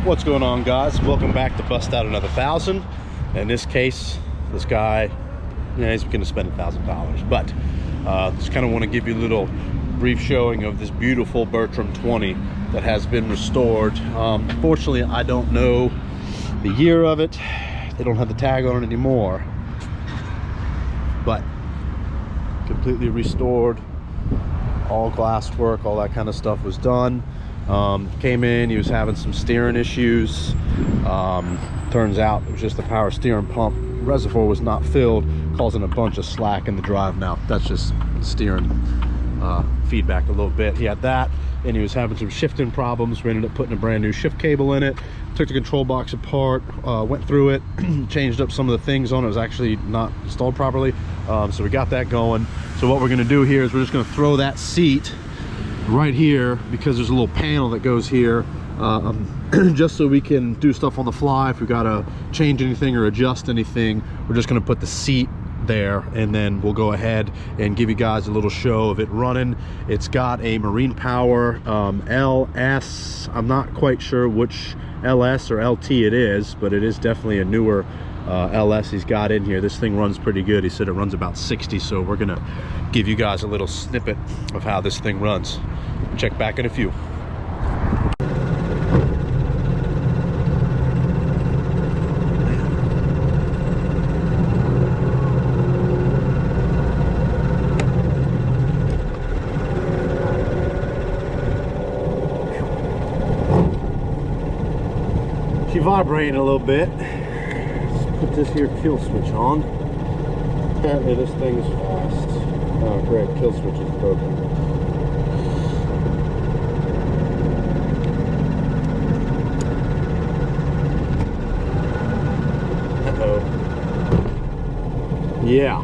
What's going on, guys? Welcome back to Bust Out Another 1,000. In this case, this guy, yeah, he's gonna spend $1,000, but just kind of want to give you a little brief showing of this beautiful Bertram 20 that has been restored. Unfortunately, I don't know the year of it. They don't have the tag on it anymore, but completely restored. All glass work, all that kind of stuff was done. Came in, he was having some steering issues. Turns out it was just the power steering pump reservoir was not filled, causing a bunch of slack in the drive mount. That's just steering feedback a little bit. He had that, and he was having some shifting problems. We ended up putting a brand new shift cable in it, took the control box apart, went through it, changed up some of the things on it. It was actually not installed properly, so we got that going. So what we're going to do here is we're just going to throw that seat right here, because there's a little panel that goes here, just so we can do stuff on the fly. If we got to change anything or adjust anything, we're just going to put the seat there, and then we'll go ahead and give you guys a little show of it running. It's got a Marine Power LS. I'm not quite sure which LS or LT it is, but it is definitely a newer LS he's got in here. This thing runs pretty good. He said it runs about 60, so we're gonna give you guys a little snippet of how this thing runs. Check back in a few. She vibrating a little bit. Let's put this here kill switch on. Apparently this thing is fast. Oh great, kill switch is broken. Uh-oh. Yeah.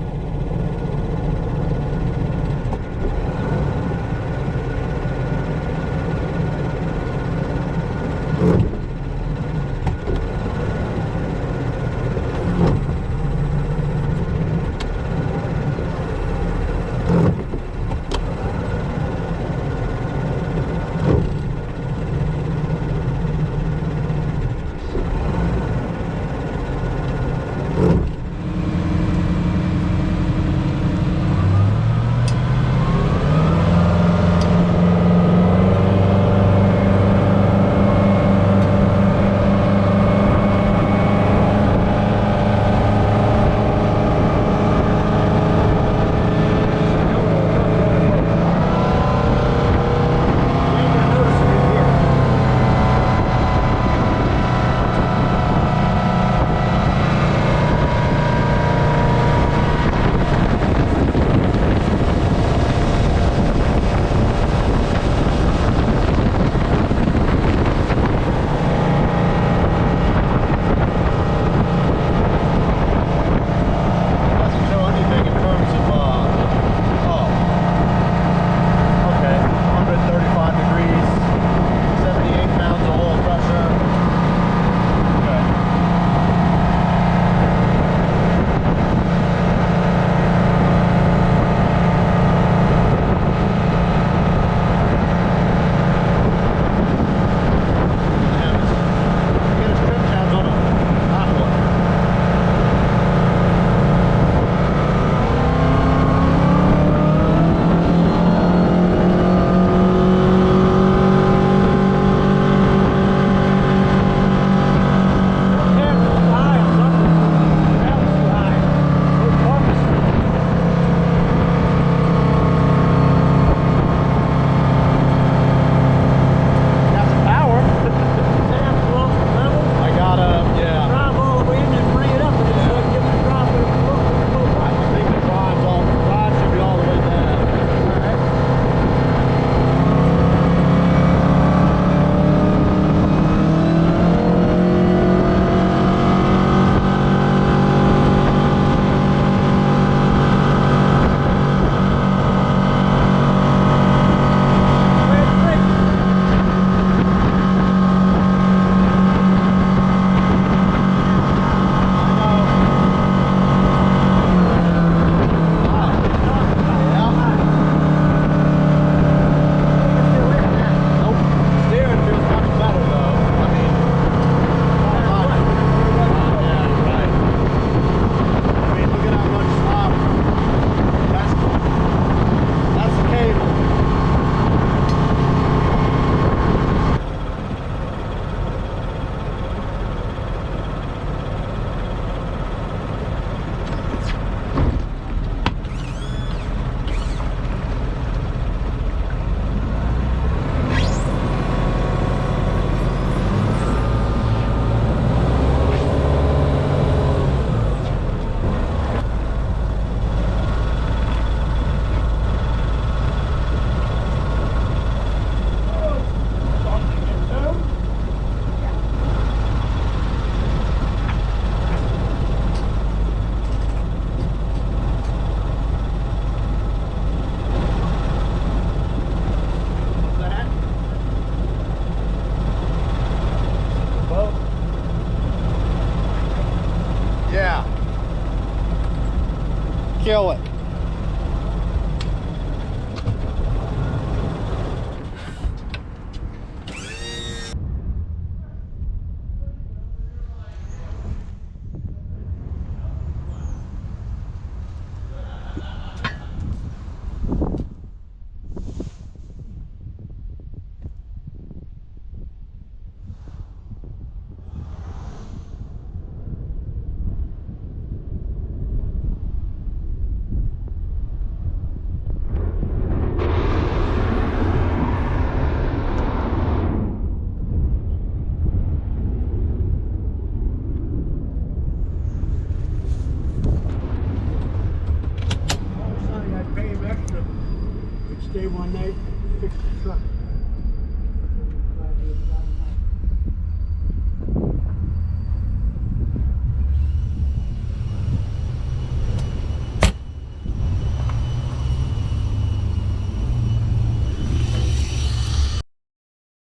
kill it.